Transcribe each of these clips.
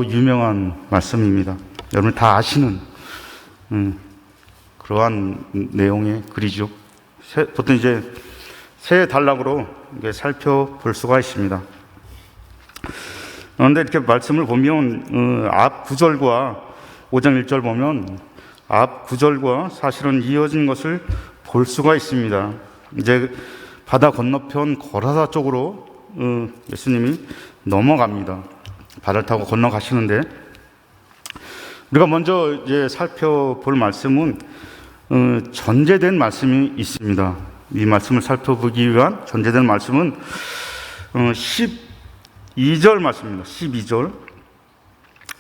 유명한 말씀입니다. 여러분 다 아시는 그러한 내용의 글이죠. 보통 이제 세 단락으로 살펴볼 수가 있습니다. 그런데 이렇게 말씀을 보면 앞 9절과 5장 1절 보면 앞 9절과 사실은 이어진 것을 볼 수가 있습니다. 이제 바다 건너편 거라사 쪽으로 예수님이 넘어갑니다. 바다를 타고 건너가시는데, 우리가 먼저 이제 살펴볼 말씀은 전제된 말씀이 있습니다. 이 말씀을 살펴보기 위한 전제된 말씀은 12절 말씀입니다. 12절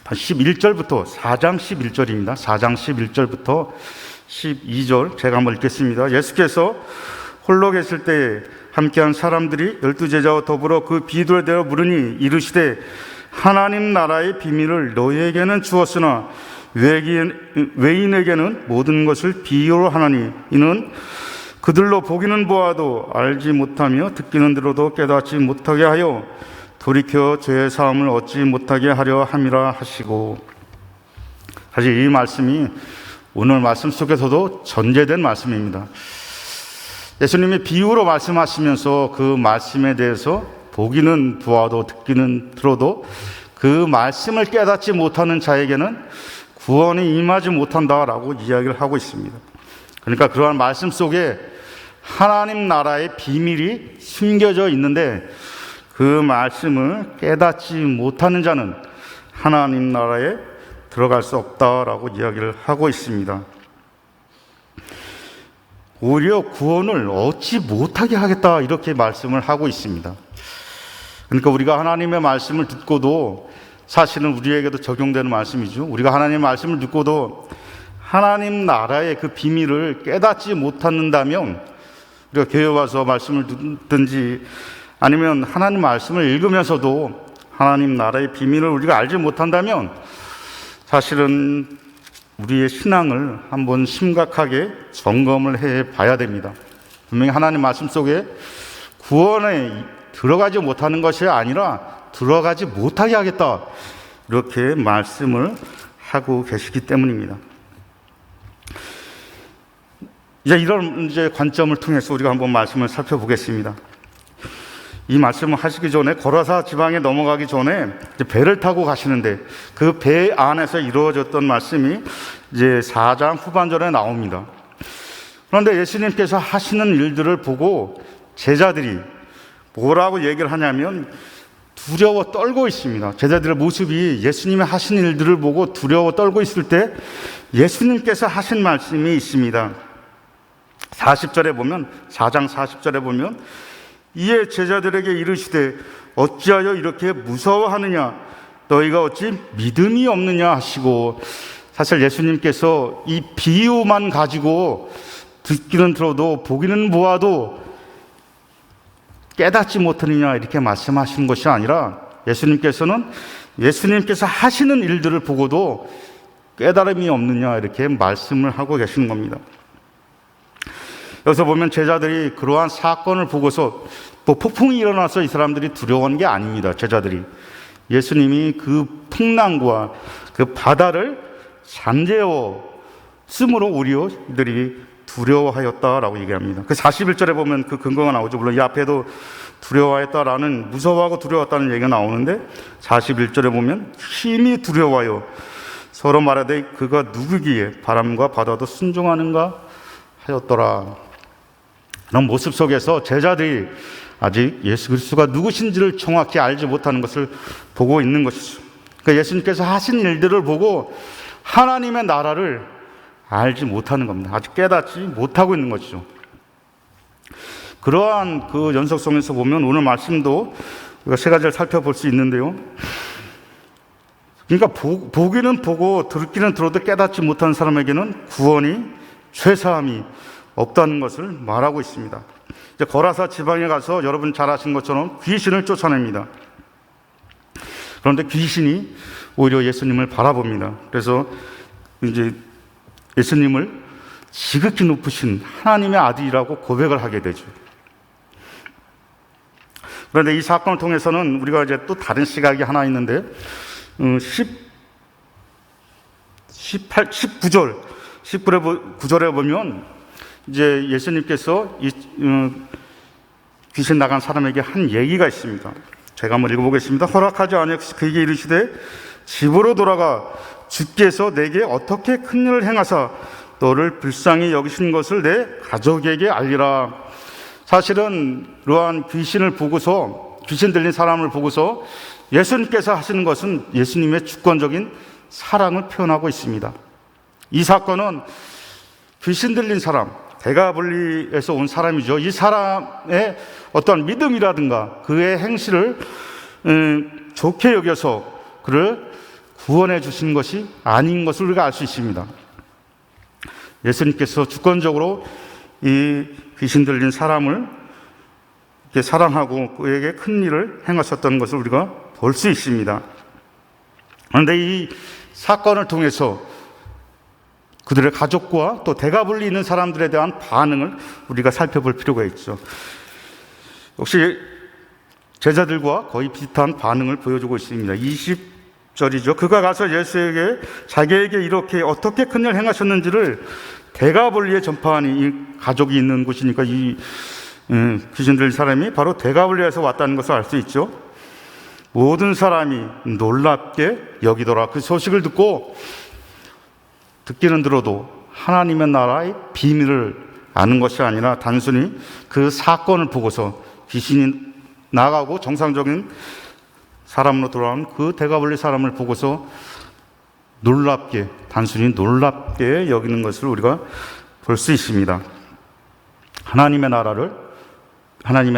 11절부터 4장 11절입니다. 4장 11절부터 12절 제가 한번 읽겠습니다. 예수께서 홀로 계실 때 함께한 사람들이 12제자와 더불어 그 비두에 대어 물으니 이르시되 하나님 나라의 비밀을 너희에게는 주었으나 외인에게는 모든 것을 비유로 하나니 이는 그들로 보기는 보아도 알지 못하며 듣기는 들어도 깨닫지 못하게 하여 돌이켜 죄의 사함을 얻지 못하게 하려 함이라 하시고. 사실 이 말씀이 오늘 말씀 속에서도 전제된 말씀입니다. 예수님이 비유로 말씀하시면서 그 말씀에 대해서 보기는 보아도 듣기는 들어도 그 말씀을 깨닫지 못하는 자에게는 구원이 임하지 못한다라고 이야기를 하고 있습니다. 그러니까 그러한 말씀 속에 하나님 나라의 비밀이 숨겨져 있는데 그 말씀을 깨닫지 못하는 자는 하나님 나라에 들어갈 수 없다라고 이야기를 하고 있습니다. 오히려 구원을 얻지 못하게 하겠다 이렇게 말씀을 하고 있습니다. 그러니까 우리가 하나님의 말씀을 듣고도, 사실은 우리에게도 적용되는 말씀이죠. 우리가 하나님의 말씀을 듣고도 하나님 나라의 그 비밀을 깨닫지 못한다면, 우리가 교회 와서 말씀을 듣든지 아니면 하나님 말씀을 읽으면서도 하나님 나라의 비밀을 우리가 알지 못한다면 사실은 우리의 신앙을 한번 심각하게 점검을 해 봐야 됩니다. 분명히 하나님 말씀 속에 구원에 들어가지 못하는 것이 아니라 들어가지 못하게 하겠다 이렇게 말씀을 하고 계시기 때문입니다. 이런 관점을 통해서 우리가 한번 말씀을 살펴보겠습니다. 이 말씀을 하시기 전에 거라사 지방에 넘어가기 전에 배를 타고 가시는데 그 배 안에서 이루어졌던 말씀이 이제 4장 후반절에 나옵니다. 그런데 예수님께서 하시는 일들을 보고 제자들이 뭐라고 얘기를 하냐면 두려워 떨고 있습니다. 제자들의 모습이 예수님이 하신 일들을 보고 두려워 떨고 있을 때 예수님께서 하신 말씀이 있습니다. 40절에 보면, 4장 40절에 보면 이에 제자들에게 이르시되 어찌하여 이렇게 무서워하느냐, 너희가 어찌 믿음이 없느냐 하시고. 사실 예수님께서 이 비유만 가지고 듣기는 들어도 보기는 보아도 깨닫지 못하느냐 이렇게 말씀하시는 것이 아니라 예수님께서 하시는 일들을 보고도 깨달음이 없느냐 이렇게 말씀을 하고 계시는 겁니다. 여기서 보면 제자들이 그러한 사건을 보고서 폭풍이 일어나서 이 사람들이 두려워한 게 아닙니다. 제자들이 예수님이 그 풍랑과 그 바다를 잠재웠으므로 오히려 이들이 두려워하였다라고 얘기합니다. 그 41절에 보면 그 근거가 나오죠. 물론 이 앞에도 두려워하였다라는, 무서워하고 두려웠다는 얘기가 나오는데 41절에 보면 힘이 두려워하여 서로 말하되 그가 누구기에 바람과 바다도 순종하는가 하였더라. 그런 모습 속에서 제자들이 아직 예수 그리스도가 누구신지를 정확히 알지 못하는 것을 보고 있는 것이죠. 그러니까 예수님께서 하신 일들을 보고 하나님의 나라를 알지 못하는 겁니다. 아직 깨닫지 못하고 있는 것이죠. 그러한 그 연속성에서 보면 오늘 말씀도 우리가 세 가지를 살펴볼 수 있는데요. 그러니까 보기는 보고 듣기는 들어도 깨닫지 못하는 사람에게는 구원이, 죄사함이 없다는 것을 말하고 있습니다. 이제 거라사 지방에 가서 여러분 잘 아시는 것처럼 귀신을 쫓아냅니다. 그런데 귀신이 오히려 예수님을 바라봅니다. 그래서 이제 예수님을 지극히 높으신 하나님의 아들이라고 고백을 하게 되죠. 그런데 이 사건을 통해서는 우리가 이제 또 다른 시각이 하나 있는데, 19절에 보면 이제 예수님께서 귀신 나간 사람에게 한 얘기가 있습니다. 제가 한번 읽어보겠습니다. 허락하지 아니하시고 그에게 이르시되 집으로 돌아가 주께서 내게 어떻게 큰 일을 행하사 너를 불쌍히 여기신 것을 내 가족에게 알리라. 사실은 이러한 귀신을 보고서, 귀신 들린 사람을 보고서 예수님께서 하시는 것은 예수님의 주권적인 사랑을 표현하고 있습니다. 이 사건은 귀신 들린 사람, 대가벌리에서 온 사람이죠. 이 사람의 어떤 믿음이라든가 그의 행실을 좋게 여겨서 그를 구원해 주신 것이 아닌 것을 우리가 알 수 있습니다. 예수님께서 주권적으로 이 귀신 들린 사람을 이렇게 사랑하고 그에게 큰 일을 행하셨던 것을 우리가 볼 수 있습니다. 그런데 이 사건을 통해서 그들의 가족과 또 대가불리 있는 사람들에 대한 반응을 우리가 살펴볼 필요가 있죠. 역시 제자들과 거의 비슷한 반응을 보여주고 있습니다. 20절이죠. 그가 가서 예수에게 자기에게 이렇게 어떻게 큰 일을 행하셨는지를 대가불리에 전파하니, 이 가족이 있는 곳이니까 이 귀신 들린 사람이 바로 대가불리에서 왔다는 것을 알 수 있죠. 모든 사람이 놀랍게 여기더라. 그 소식을 듣기는 들어도 하나님의 나라의 비밀을 아는 것이 아니라 단순히 그 사건을 보고서 귀신이 나가고 정상적인 사람으로 돌아온 그 대가벌리 사람을 보고서 단순히 놀랍게 여기는 것을 우리가 볼 수 있습니다. 하나님의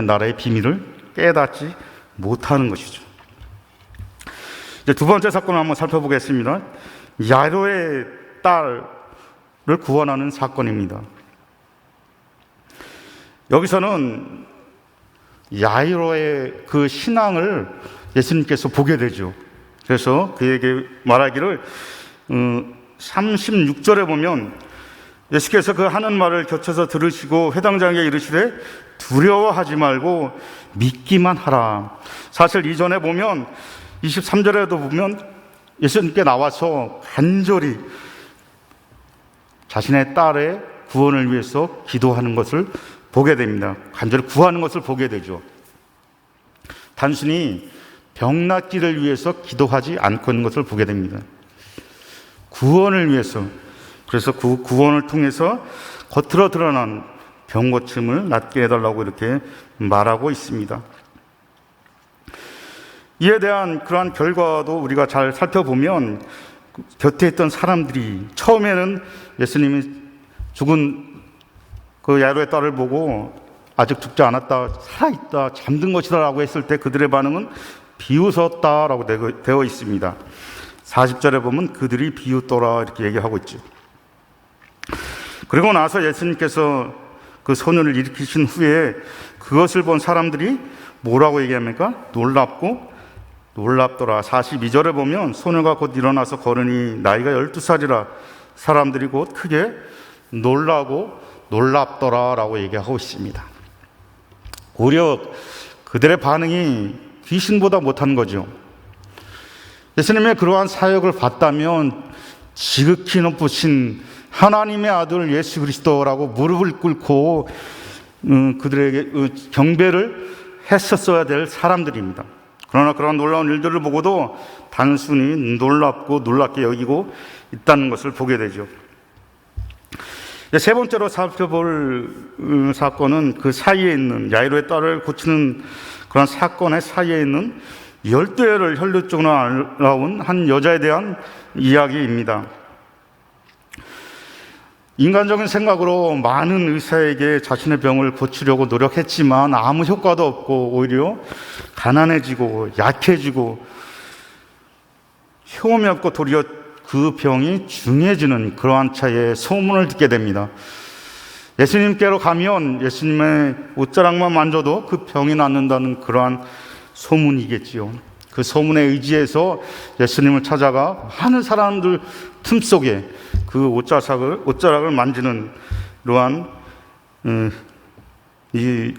나라의 비밀을 깨닫지 못하는 것이죠. 이제 두 번째 사건을 한번 살펴보겠습니다. 야이로의 딸을 구원하는 사건입니다. 여기서는 야이로의 그 신앙을 예수님께서 보게 되죠. 그래서 그에게 말하기를 36절에 보면 예수께서 그 하는 말을 곁에서 들으시고 회당장에게 이르시되 두려워하지 말고 믿기만 하라. 사실 이전에 보면 23절에도 보면 예수님께 나와서 간절히 자신의 딸의 구원을 위해서 기도하는 것을 보게 됩니다. 간절히 구하는 것을 보게 되죠. 단순히 병 낫기를 위해서 기도하지 않고 있는 것을 보게 됩니다. 구원을 위해서, 그래서 그 구원을 통해서 겉으로 드러난 병 고침을 낫게 해달라고 이렇게 말하고 있습니다. 이에 대한 그러한 결과도 우리가 잘 살펴보면 곁에 있던 사람들이 처음에는 예수님이 죽은 그 야이로의 딸을 보고 아직 죽지 않았다, 살아있다, 잠든 것이다라고 했을 때 그들의 반응은 비웃었다라고 되어 있습니다. 40절에 보면 그들이 비웃더라 이렇게 얘기하고 있죠. 그리고 나서 예수님께서 그 소년을 일으키신 후에 그것을 본 사람들이 뭐라고 얘기합니까? 놀랍더라. 42절에 보면 소녀가 곧 일어나서 걸으니 나이가 12살이라 사람들이 곧 크게 놀라고 놀랍더라 라고 얘기하고 있습니다. 오히려 그들의 반응이 귀신보다 못한 거죠. 예수님의 그러한 사역을 봤다면 지극히 높으신 하나님의 아들 예수 그리스도라고 무릎을 꿇고 그들에게 경배를 했었어야 될 사람들입니다. 그러나 그런 놀라운 일들을 보고도 단순히 놀랍게 여기고 있다는 것을 보게 되죠. 세 번째로 살펴볼 사건은 그 사이에 있는 야이로의 딸을 고치는 그런 사건의 사이에 있는 12회를 혈루증으로 알아온 한 여자에 대한 이야기입니다. 인간적인 생각으로 많은 의사에게 자신의 병을 고치려고 노력했지만 아무 효과도 없고 오히려 가난해지고 약해지고 효험이 없고 도리어 그 병이 중해지는 그러한 차에 소문을 듣게 됩니다. 예수님께로 가면 예수님의 옷자락만 만져도 그 병이 낫는다는 그러한 소문이겠지요. 그 소문에 의지해서 예수님을 찾아가 많은 사람들 틈속에 그 옷자락을 만지는 이러한 이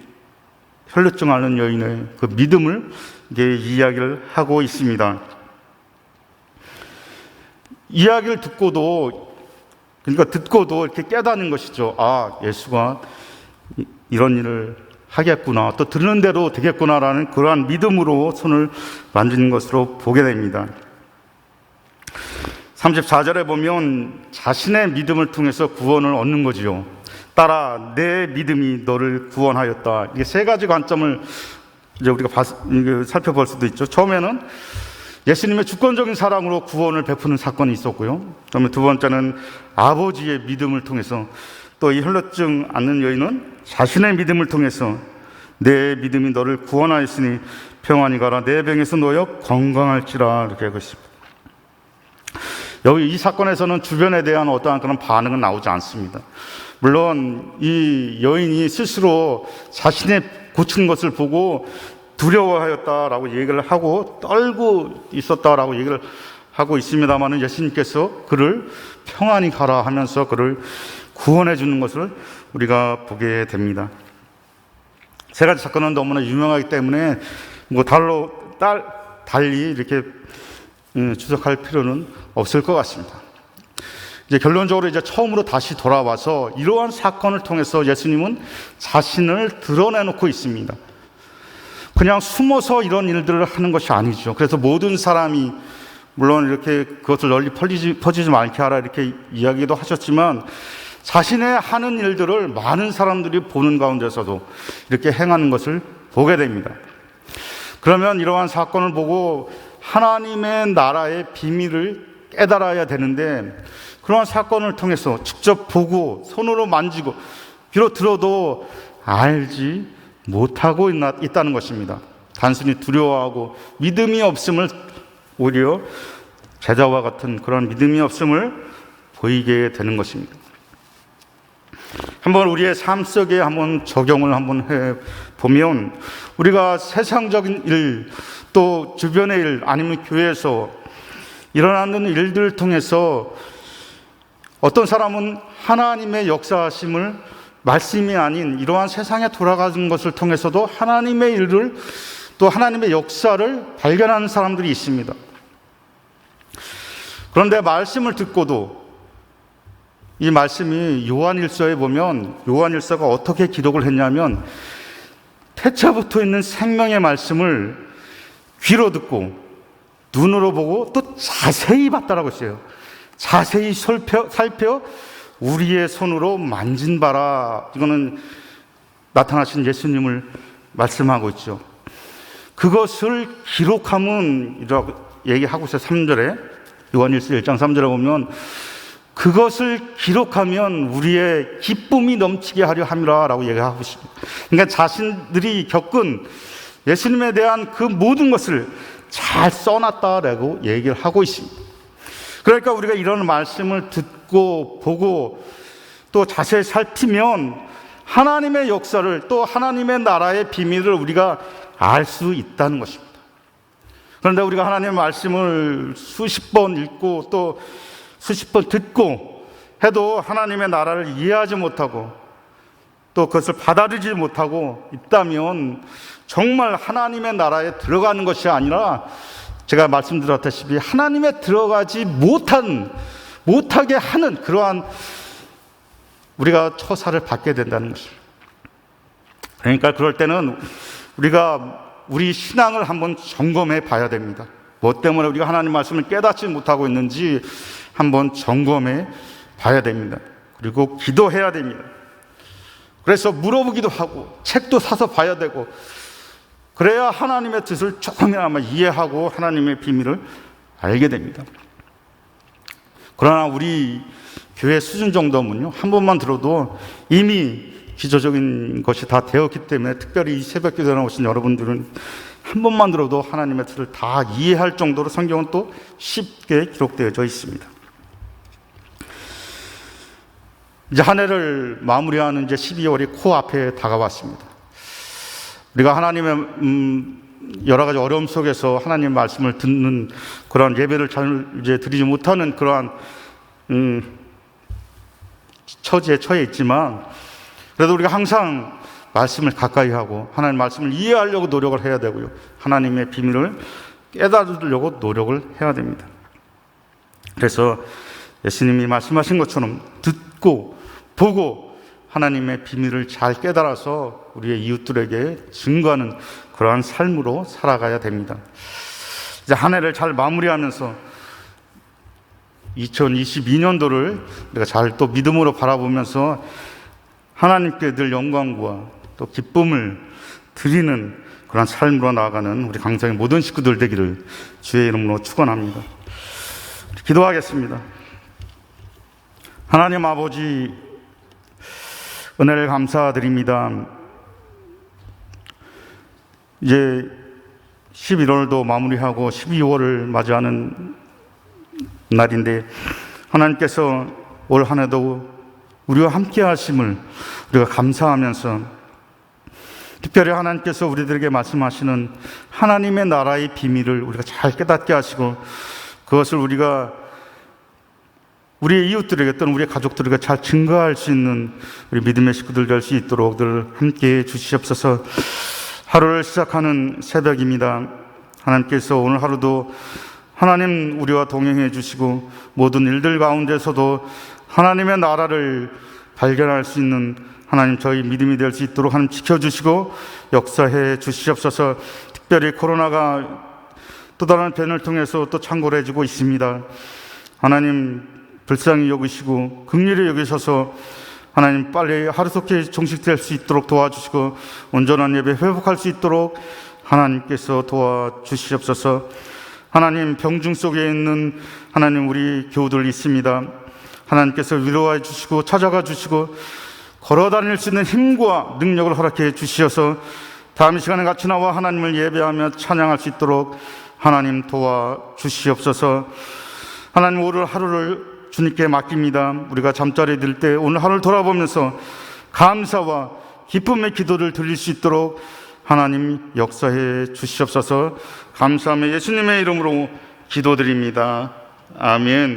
혈루증 앓는 여인의 그 믿음을 이야기를 하고 있습니다. 이야기를 듣고도 이렇게 깨닫는 것이죠. 아, 예수가 이런 일을 하겠구나, 또 들은 대로 되겠구나라는 그러한 믿음으로 손을 만지는 것으로 보게 됩니다. 34절에 보면 자신의 믿음을 통해서 구원을 얻는 거지요. 따라 내 믿음이 너를 구원하였다. 이게 세 가지 관점을 이제 우리가 살펴볼 수도 있죠. 처음에는 예수님의 주권적인 사랑으로 구원을 베푸는 사건이 있었고요. 그다음에 두 번째는 아버지의 믿음을 통해서, 또 이 혈루증 앓는 여인은 자신의 믿음을 통해서 내 믿음이 너를 구원하였으니 평안히 가라, 내 병에서 놓여 건강할지라, 이렇게 하고 있습니다. 여기 이 사건에서는 주변에 대한 어떠한 그런 반응은 나오지 않습니다. 물론 이 여인이 스스로 자신의 고친 것을 보고 두려워하였다라고 얘기를 하고 떨고 있었다라고 얘기를 하고 있습니다만, 예수님께서 그를 평안히 가라 하면서 그를 구원해 주는 것을 우리가 보게 됩니다. 세 가지 사건은 너무나 유명하기 때문에 달리 이렇게 추적할 필요는 없을 것 같습니다. 이제 결론적으로 처음으로 다시 돌아와서 이러한 사건을 통해서 예수님은 자신을 드러내놓고 있습니다. 그냥 숨어서 이런 일들을 하는 것이 아니죠. 그래서 모든 사람이, 물론 이렇게 그것을 널리 퍼지지 않게 하라 이렇게 이야기도 하셨지만, 자신의 하는 일들을 많은 사람들이 보는 가운데서도 이렇게 행하는 것을 보게 됩니다. 그러면 이러한 사건을 보고 하나님의 나라의 비밀을 깨달아야 되는데, 그러한 사건을 통해서 직접 보고 손으로 만지고 귀로 들어도 알지 못하고 있다는 것입니다. 단순히 두려워하고 믿음이 없음을, 오히려 제자와 같은 그런 믿음이 없음을 보이게 되는 것입니다. 한번 우리의 삶 속에 한번 적용을 한번 해보면, 우리가 세상적인 일, 또 주변의 일, 아니면 교회에서 일어나는 일들을 통해서 어떤 사람은 하나님의 역사하심을, 말씀이 아닌 이러한 세상에 돌아가는 것을 통해서도 하나님의 일을, 또 하나님의 역사를 발견하는 사람들이 있습니다. 그런데 말씀을 듣고도, 이 말씀이 요한일서에 보면, 요한일서가 어떻게 기록을 했냐면, 태초부터 있는 생명의 말씀을 귀로 듣고 눈으로 보고 또 자세히 봤다라고 했어요. 자세히 살펴 우리의 손으로 만진 바라. 이거는 나타나신 예수님을 말씀하고 있죠. 그것을 기록하면, 이라고 얘기하고 있어요. 3절에, 요한일서 1장 3절에 보면, 그것을 기록하면 우리의 기쁨이 넘치게 하려 함이라 라고 얘기하고 있습니다. 그러니까 자신들이 겪은 예수님에 대한 그 모든 것을 잘 써놨다라고 얘기를 하고 있습니다. 그러니까 우리가 이런 말씀을 듣고 보고 또 자세히 살피면 하나님의 역사를, 또 하나님의 나라의 비밀을 우리가 알 수 있다는 것입니다. 그런데 우리가 하나님의 말씀을 수십 번 읽고 또 수십 번 듣고 해도 하나님의 나라를 이해하지 못하고 또 그것을 받아들이지 못하고 있다면, 정말 하나님의 나라에 들어가는 것이 아니라, 제가 말씀드렸다시피 하나님에 들어가지 못하게 하는 그러한 우리가 처사를 받게 된다는 것입니다. 그러니까 그럴 때는 우리 신앙을 한번 점검해 봐야 됩니다. 뭐 때문에 우리가 하나님 말씀을 깨닫지 못하고 있는지 한번 점검해 봐야 됩니다. 그리고 기도해야 됩니다. 그래서 물어보기도 하고 책도 사서 봐야 되고, 그래야 하나님의 뜻을 조금이나마 이해하고 하나님의 비밀을 알게 됩니다. 그러나 우리 교회 수준 정도면요, 한 번만 들어도 이미 기초적인 것이 다 되었기 때문에, 특별히 이 새벽 기도에 나오신 여러분들은 한 번만 들어도 하나님의 뜻을 다 이해할 정도로 성경은 또 쉽게 기록되어져 있습니다. 이제 한 해를 마무리하는 이제 12월이 코앞에 다가왔습니다. 우리가 하나님의 여러 가지 어려움 속에서 하나님의 말씀을 듣는 그러한 예배를 잘 이제 드리지 못하는 그러한 처지에 처해 있지만, 그래도 우리가 항상 말씀을 가까이 하고 하나님의 말씀을 이해하려고 노력을 해야 되고요, 하나님의 비밀을 깨달으려고 노력을 해야 됩니다. 그래서 예수님이 말씀하신 것처럼 듣고 보고 하나님의 비밀을 잘 깨달아서 우리의 이웃들에게 증거하는 그러한 삶으로 살아가야 됩니다. 이제 한 해를 잘 마무리하면서 2022년도를 우리가 잘 또 믿음으로 바라보면서 하나님께 늘 영광과 또 기쁨을 드리는 그런 삶으로 나아가는 우리 강성의 모든 식구들 되기를 주의 이름으로 축원합니다. 기도하겠습니다. 하나님 아버지, 은혜를 감사드립니다. 이제 11월도 마무리하고 12월을 맞이하는 날인데 하나님께서 올 한 해도 우리와 함께 하심을 우리가 감사하면서 특별히 하나님께서 우리들에게 말씀하시는 하나님의 나라의 비밀을 우리가 잘 깨닫게 하시고 그것을 우리가 우리의 이웃들에게 또는 우리의 가족들에게 잘 증거할 수 있는 우리 믿음의 식구들 될 수 있도록 늘 함께해 주시옵소서. 하루를 시작하는 새벽입니다. 하나님께서 오늘 하루도 하나님 우리와 동행해 주시고 모든 일들 가운데서도 하나님의 나라를 발견할 수 있는 하나님 저희 믿음이 될 수 있도록 하나님 지켜주시고 역사해 주시옵소서. 특별히 코로나가 또 다른 변을 통해서 또 창궐해지고 있습니다. 하나님 불쌍히 여기시고 긍휼히 여기셔서 하나님 빨리 하루속히 종식될 수 있도록 도와주시고 온전한 예배 회복할 수 있도록 하나님께서 도와주시옵소서. 하나님 병중 속에 있는 하나님 우리 교우들 있습니다. 하나님께서 위로해 주시고 찾아가 주시고 걸어 다닐 수 있는 힘과 능력을 허락해 주시어서 다음 시간에 같이 나와 하나님을 예배하며 찬양할 수 있도록 하나님 도와주시옵소서. 하나님 오늘 하루를 주님께 맡깁니다. 우리가 잠자리에 들 때 오늘 하루를 돌아보면서 감사와 기쁨의 기도를 드릴 수 있도록 하나님 역사해 주시옵소서. 감사하며 예수님의 이름으로 기도드립니다. 아멘.